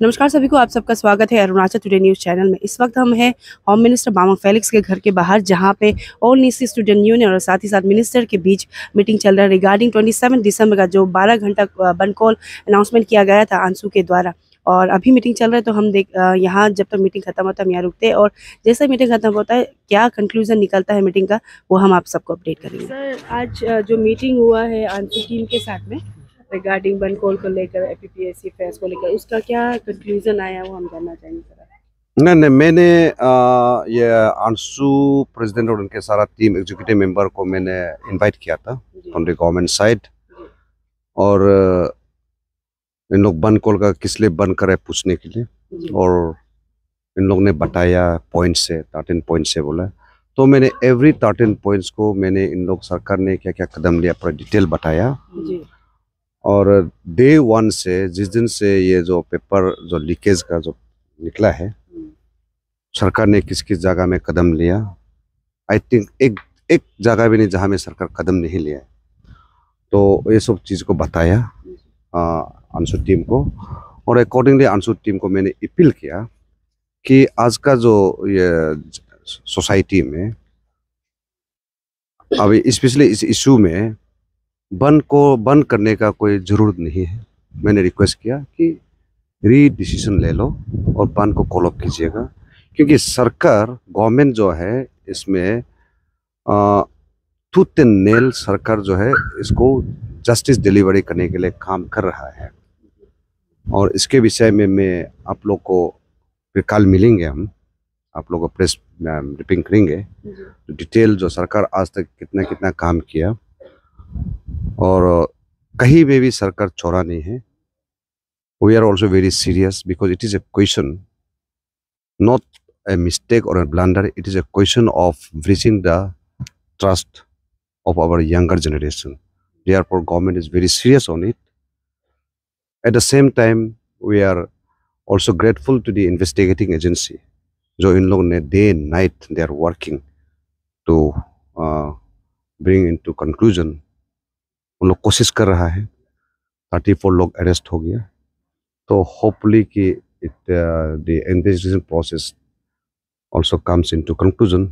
नमस्कार सभी को, आप सबका स्वागत है अरुणाचल टुडे न्यूज़ चैनल में। इस वक्त हम हैं होम मिनिस्टर बामांग फेलिक्स के घर के बाहर, जहां पे ऑल नीसी स्टूडेंट यूनियन और साथ ही साथ मिनिस्टर के बीच मीटिंग चल रहा है रिगार्डिंग 27 दिसंबर का जो 12 घंटा बंद कॉल अनाउंसमेंट किया गया था आंसू के द्वारा। और अभी मीटिंग चल रहा है, तो हम यहाँ जब तक मीटिंग खत्म होता है हम यहाँ रुकते हैं, और जैसे मीटिंग खत्म होता है क्या कंक्लूजन निकलता है मीटिंग का, वो हम आप सबको अपडेट करेंगे। सर, आज जो मीटिंग हुआ है आंसू टीम के साथ में रिगार्डिंग बन कॉल को लेकर, एपीपीएससी फेस को लेकर, उसका क्या कंक्लूजन आया वो हम जानना चाहेंगे सर। नहीं, मैंने ये आंसू प्रेसिडेंट और उनके सारा टीम एग्जीक्यूटिव मेंबर को मैंने इनवाइट किया था ऑन द गवर्नमेंट साइड, और इन लोग बन कॉल का किस लिए बंद करे पूछने के लिए, और इन लोग ने बताया पॉइंट से 13 पॉइंट से बोला। तो मैंने एवरी 13 पॉइंट्स को मैंने इन लोग सरकार ने क्या क्या कदम लिया पूरा डिटेल बताया। और डे 1 से जिस दिन से ये जो पेपर जो लीकेज का जो निकला है, सरकार ने किस किस जगह में कदम लिया, आई थिंक एक जगह भी नहीं जहाँ में सरकार कदम नहीं लिया है। तो ये सब चीज़ को बताया आंसू टीम को, और अकॉर्डिंगली आंसू टीम को मैंने अपील किया कि आज का जो ये सोसाइटी में अभी स्पेशली इस इशू में बंद को बंद करने का कोई ज़रूरत नहीं है। मैंने रिक्वेस्ट किया कि डिसीजन ले लो और बंद को कॉल अप कीजिएगा, क्योंकि सरकार गवर्नमेंट जो है इसमें टूथ एंड नेल सरकार जो है इसको जस्टिस डिलीवरी करने के लिए काम कर रहा है। और इसके विषय में मैं आप लोग को फिर कल मिलेंगे, हम आप लोग को प्रेस ब्रीफिंग करेंगे, तो डिटेल जो सरकार आज तक कितना कितना काम किया, और कहीं भी सरकार छोड़ा नहीं है। We are also very serious because it is a question, not a mistake or a blunder. It is a question of breaching the trust of our younger generation. Therefore, government is very serious on it. At the same time, we are also grateful to the investigating agency. जो इन लोग ने day and night they are working to bring into conclusion. उन लोग कोशिश कर रहा है, 34 लोग अरेस्ट हो गया। तो होपफुली कि the investigation process also comes into conclusion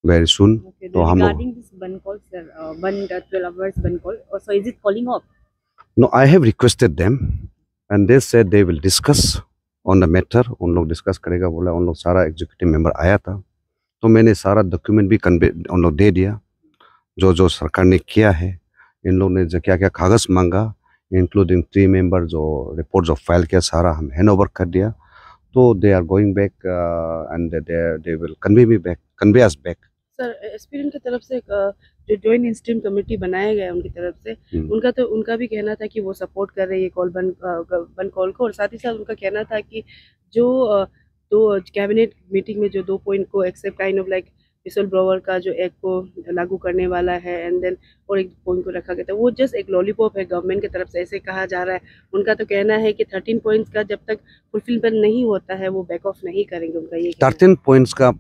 very soon. Okay, तो हम regarding this ban call, sir, 12 hours ban call, so is it calling off? No, I have requested them and they said they will discuss on the matter. उन लोग discuss करेगा बोला। उन लोग सारा executive member आया था, तो मैंने सारा डॉक्यूमेंट भी कन्वे उन लोग दे दिया, जो जो सरकार ने किया है। इन लोग ने जो क्या क्या कागज मांगा, इंक्लूडिंग 3 मेंबर जो रिपोर्ट जो फाइल किया, सारा हम हैंड ओवर कर दिया। तो they are going back and they will convey us back. Sir, SPM की तरफ से जो जॉइंट इंस्टीट्यूट कमेटी बनाया गया है उनकी तरफ से, उनका भी कहना था कि वो सपोर्ट कर रही है बन कॉल को, और साथ ही साथ उनका कहना था कि जो दो कैबिनेट मीटिंग में जो 2 पॉइंट को accept kind of like whistle blower का जो एक्ट को लागू करने वाला है, एंड देन और एक पॉइंट को रखा गया था, वो जस्ट एक लॉलीपॉप है गवर्नमेंट की तरफ से, ऐसे कहा जा रहा है। उनका तो कहना है कि 13 पॉइंट्स का जब तक फुलफिलमेंट नहीं होता है वो बैक ऑफ नहीं करेंगे। उनका ये 13 पॉइंट्स का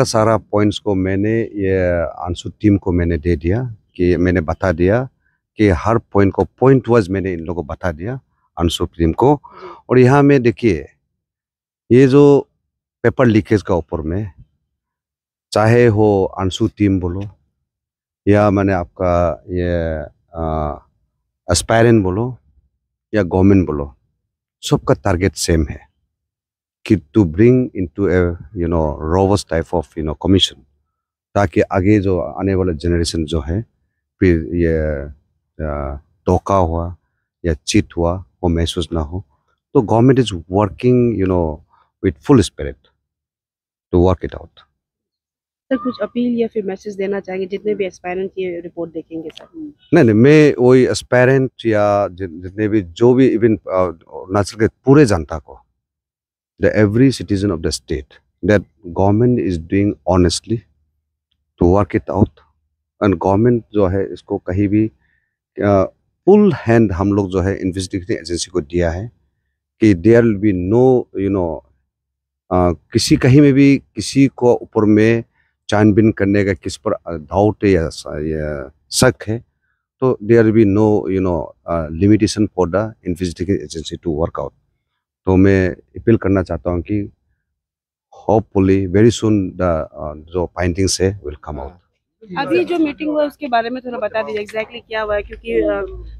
सारा पॉइंट्स को मैंने ये आंसू टीम को मैंने दे दिया, कि मैंने बता दिया कि हर पॉइंट को पॉइंट वाइज मैंने इन लोगों को बता दिया आंसू टीम को। और यहाँ में देखिए, ये जो पेपर लीकेज का ऊपर में, चाहे हो आंसू टीम बोलो या मैंने आपका ये एस्पायरेंट बोलो या गवर्नमेंट बोलो, सबका टारगेट सेम है कि to bring into a robust type of commission, ताकि आगे जो आने वाला जनरेशन जो है फिर ये धोखा हुआ या चीट हुआ वो महसूस ना हो। तो government is working with full spirit to work it out. Sir, कुछ अपील या फिर मैसेज देना चाहेंगे जितने भी एस्पायरेंट की रिपोर्ट देखेंगे सर? नहीं, मैं वही एस्पायरेंट या जितने भी जो भी इवन अरुणाचल के पूरे जनता को, the every citizen of the state, that government is doing honestly to work it out. And government जो है इसको कहीं भी फुल हैंड हम लोग जो है इन्वेस्टिगेटिंग एजेंसी को दिया है कि देयर विल बी नो किसी कहीं में भी किसी को ऊपर में छानबीन करने का किस पर डाउट या शक है, तो there will be no limitation for the investigating agency to work out. तो मैं अपील करना चाहता हूँ कि होपफुली वेरी सुन द जो फाइंडिंग्स है विल कम आउट। अभी जो मीटिंग हुआ उसके बारे में थोड़ा बता दीजिए एग्जैक्टली क्या हुआ है, क्योंकि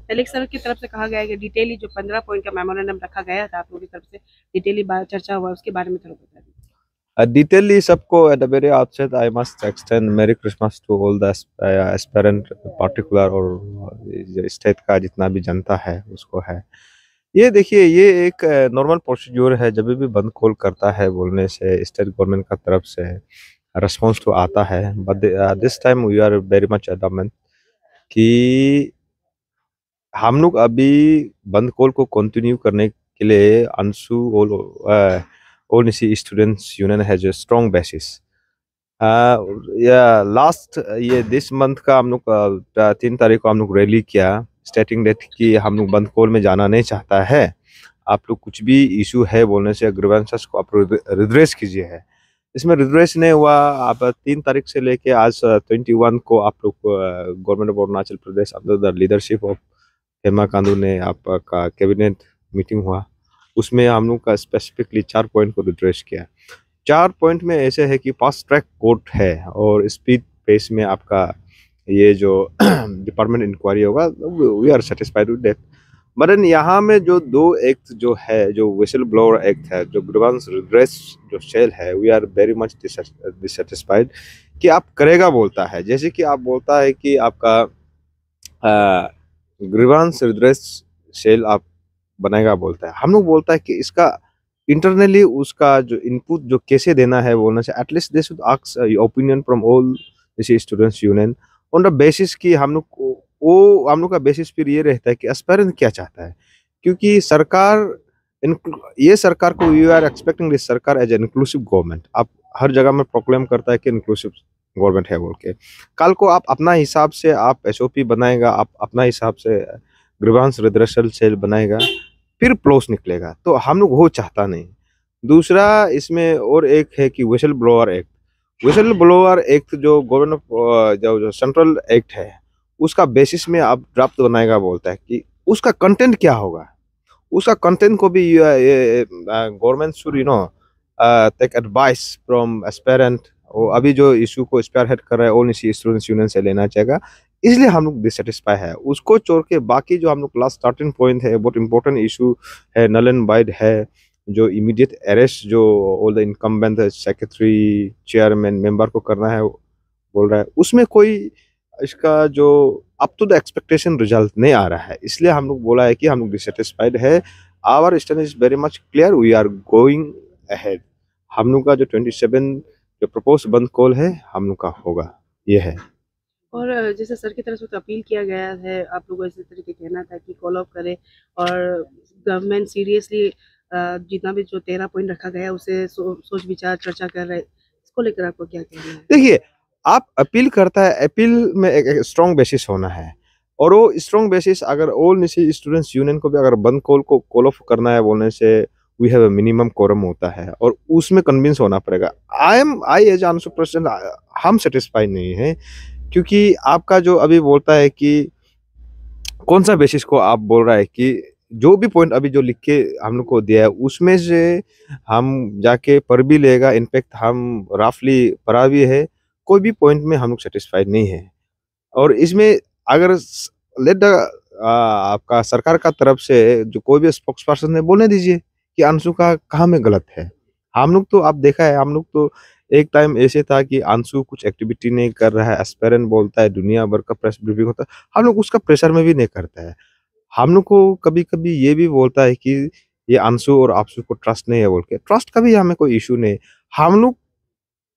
फेलिक्स सर की तरफ से कहा गया है कि डिटेली जो 15 पॉइंट का मेमोरेंडम रखा गया था आप लोगों की तरफ से डिटेली चर्चा हुआ, उसके बारे में थोड़ा बता दीजिए। Detailedly सबको at the very outset I must extend Merry Christmas to all the aspirant particular और स्टेट का जितना भी जनता है उसको है। ये देखिए ये एक नॉर्मल प्रोसीड्यूर है, जब भी बंद कॉल करता है बोलने से स्टेट गवर्नमेंट का तरफ से रिस्पॉन्स तो आता है, but this time we are very much adamant कि हम लोग अभी बंद कॉल को कंटिन्यू करने के लिए अंशु all Nyishi students union has a strong basis. या लास्ट ये दिस मंथ का हम लोग 3 तारीख को हम लोग रैली किया स्टेटिंग डेट कि हम लोग बंद कॉल में जाना नहीं चाहता है, आप लोग कुछ भी इशू है बोलने से ग्रीवेंसेस को आप रिड्रेस कीजिए है। इसमें रिड्रेस नहीं हुआ, आप 3 तारीख से लेके आज 21 को आप लोग government of Arunachal Pradesh under the leadership of Hema Khandu ने आपका कैबिनेट मीटिंग हुआ, उसमें हम लोग का स्पेसिफिकली 4 पॉइंट को रिड्रेस किया। 4 पॉइंट में ऐसे है कि फास्ट ट्रैक कोर्ट है और स्पीड पेस में आपका ये जो डिपार्टमेंट इंक्वायरी होगा, we are satisfied with that. But यहाँ में जो 2 एक्ट जो है, जो विसल ब्लोअर एक्ट है, जो ग्रीवेंस रिड्रेस जो सेल है, we are very much dissatisfied कि आप करेगा बोलता है, जैसे कि आप बोलता है कि आपका ग्रीवेंस रिड्रेस सेल आप बनाएगा बोलता है। हम लोग बोलता है कि इसका इंटरनली उसका जो इनपुट जो कैसे देना है बोलने से at least they should ask opinion from all this students union on the basis कि हम लोग को वो हम लोग का बेसिस फिर ये रहता है कि एस्पायरेंट क्या चाहता है, क्योंकि सरकार ये सरकार को वी आर एक्सपेक्टिंग दिस सरकार एज इंक्लूसिव गवर्नमेंट। आप हर जगह में प्रोक्लेम करता है कि इंक्लूसिव गवर्नमेंट है बोल के, कल को आप अपना हिसाब से आप एसओपी बनाएगा, आप अपना हिसाब से ग्रीवेंस रिड्रेसल सेल बनाएगा, फिर प्लॉस निकलेगा, तो हम लोग वो चाहता नहीं। दूसरा इसमें और एक है कि whistle blower act, whistle blower act जो गवर्नमेंट जो सेंट्रल एक्ट है उसका बेसिस में आप ड्राफ्ट बनाएगा बोलता है कि उसका कंटेंट क्या होगा, उसका कंटेंट को भी government should take advice from aspirant. और अभी जो इशू को स्पीयरहेड कर रहा है ऑल स्टूडेंट्स यूनियन से लेना चाहेगा, इसलिए हम लोग डिससेटिस्फाई है। उसको छोड़ के बाकी जो हम लोग लास्ट स्टार्टिंग पॉइंट है, बहुत इंपॉर्टेंट इशू है, नल एंड वाइड है, जो इमीडिएट अरेस्ट जो all the incumbent secretary chairman member को करना है बोल रहा है, उसमें कोई इसका जो up to the expectation result नहीं आ रहा है, इसलिए हम लोग बोला है कि हम लोग डिससेटिस्फाइड है। Our stand is very much clear, we are going ahead. हम लोग का जो 27 जो प्रपोज बंद कॉल है हम लोग का होगा, ये है। और जैसे सर की तरफ से तो अपील किया गया है, आप लोगों को इसी तरीके कहना था कि कॉल ऑफ करे और गवर्नमेंट सीरियसली जितना भी जो 13 पॉइंट रखा गया है उसे सोच विचार चर्चा कर रहे हैं, इसको लेकर आपको क्या कहना है? देखिए, आप अपील करता है, अपील में एक स्ट्रॉन्ग बेसिस होना है, और वो स्ट्रॉन्ग बेसिस अगर ऑल निसी स्टूडेंट्स यूनियन को भी अगर बंद कॉल को कॉल ऑफ करना है बोलने से we have a minimum quorum होता है और उसमें कन्विंस होना पड़ेगा। आई एज आंसू प्रेसिडेंट हम सेटिस्फाइड नहीं है, क्योंकि आपका जो अभी बोलता है कि कौन सा बेसिस को आप बोल रहा है कि जो भी पॉइंट अभी जो लिख के हम लोग को दिया है उसमें से हम जाके पढ़ भी लेगा, इनफैक्ट हम रफली पढ़ा भी है, कोई भी पॉइंट में हम लोग सेटिस्फाइड नहीं है। और इसमें अगर लेट आपका सरकार का तरफ से जो कोई भी स्पोक्स पर्सन है बोलने दीजिए कि अंशु का कहाँ में गलत है। हम लोग तो आप देखा है, हम लोग तो एक टाइम ऐसे था कि अंशु कुछ एक्टिविटी नहीं कर रहा है, एस्पायरेंट बोलता है, दुनिया भर का प्रेस ब्रीफिंग होता है, हम लोग उसका प्रेशर में भी नहीं करता है। हम लोग को कभी कभी ये भी बोलता है कि ये अंशु और आपसु को ट्रस्ट नहीं है बोल के, ट्रस्ट का भी हमें कोई इशू नहीं। हम लोग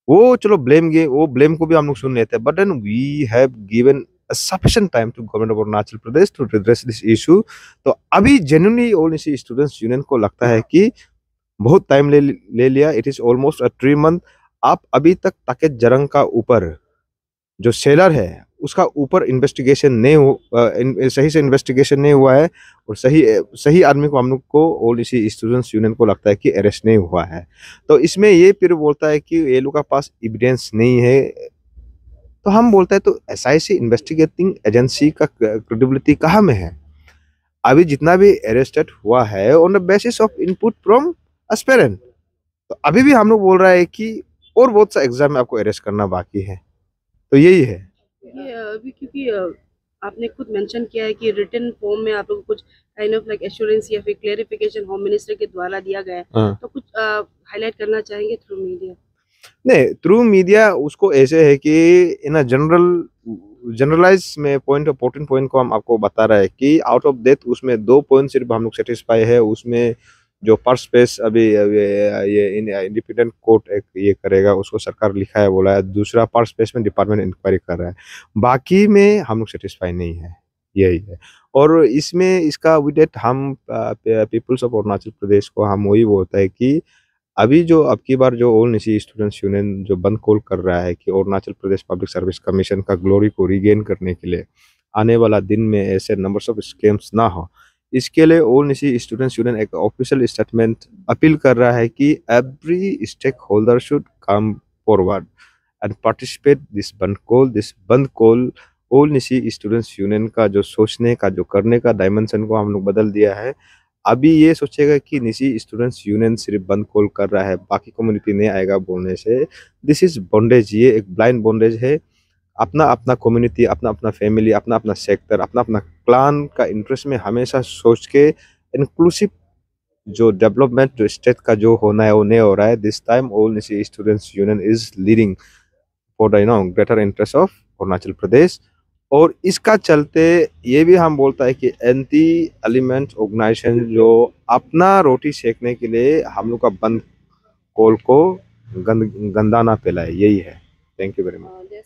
वो चलो वो ब्लेम को भी हम लोग सुन लेते हैं, but then we have given sufficient time to government of Arunachal Pradesh to redress this issue। तो अभी genuinely all स्टूडेंट्स यूनियन को लगता है कि बहुत टाइम ले लिया, इट इज ऑलमोस्ट 3 मंथ। आप अभी तक ताकेत जरंग का ऊपर जो सेलर है उसका ऊपर इन्वेस्टिगेशन नहीं सही से इन्वेस्टिगेशन नहीं हुआ है, और सही आदमी को हम लोग को ऑल इसी स्टूडेंट्स यूनियन को लगता है कि अरेस्ट नहीं हुआ है। तो इसमें ये फिर बोलता है कि ये लोग का पास एविडेंस नहीं है, तो हम बोलते हैं तो एसआईसी इन्वेस्टिगेटिंग एजेंसी का क्रेडिबिलिटी कहाँ में है? अभी जितना भी अरेस्टेड हुआ है on the basis of input from aspirant. तो अभी भी हम लोग बोल रहा है कि और बहुत सा एग्जाम में आपको अरेस्ट करना बाकी है। तो यही है। ये अभी क्योंकि आपने खुद मेंशन किया है कि रिटन फॉर्म में आप लोगों को कुछ काइंड ऑफ लाइक एश्योरेंस या फिर क्लेरिफिकेशन होम मिनिस्टर के द्वारा दिया गया है, हाँ। तो कुछ हाईलाइट करना चाहेंगे थ्रू मीडिया? नहीं, थ्रू मीडिया उसको ऐसे है कि इन अ जनरलाइज में पॉइंट ऑफ 14 पॉइंट को हम आपको बता रहा है कि आउट ऑफ डेथ उसमें 2 पॉइंट सिर्फ हम लोग सेटिस्फाई है। उसमें जो फर्स्ट पेज अभी ये इंडिपेंडेंट कोर्ट एक ये करेगा, उसको सरकार लिखा है बोला है। दूसरा फर्स्ट पेज में डिपार्टमेंट इंक्वायरी कर रहा है। बाकी में हम लोग सेटिस्फाई नहीं है, यही है। और इसमें इसका विडेट हम पीपल्स ऑफ अरुणाचल प्रदेश को हम वही बोलता है कि अभी जो अब की बार जो ऑल निसी स्टूडेंट्स यूनियन जो बंद कॉल कर रहा है कि Arunachal Pradesh public service commission का ग्लोरी को रिगेन करने के लिए आने वाला दिन में ऐसे नंबर्स ऑफ स्कैम्स ना हो, इसके लिए ऑल निसी स्टूडेंट्स यूनियन एक ऑफिशियल स्टेटमेंट अपील कर रहा है कि every stakeholder should come forward and participate this bandh call all Nyishi students union का जो सोचने का जो करने का डायमेंशन को हम लोग बदल दिया है। अभी ये सोचेगा कि निसी स्टूडेंट्स यूनियन सिर्फ बंद कॉल कर रहा है, बाकी कम्युनिटी नहीं आएगा बोलने से, दिस इज बॉन्डेज। ये एक ब्लाइंड बॉन्डेज है। अपना अपना कम्युनिटी, अपना अपना फैमिली, अपना अपना सेक्टर, अपना अपना क्लान का इंटरेस्ट में हमेशा सोच के इंक्लूसिव जो डेवलपमेंट जो स्टेट का जो होना है वो नहीं हो रहा है। This time all Nyishi students union is leading for the greater interest of Arunachal Pradesh. और इसका चलते ये भी हम बोलता है कि एंटी एलिमेंट ऑर्गेनाइजेशन जो अपना रोटी सेकने के लिए हम लोग का बंद कॉल को गंदा ना फैलाए, यही है। Thank you very much.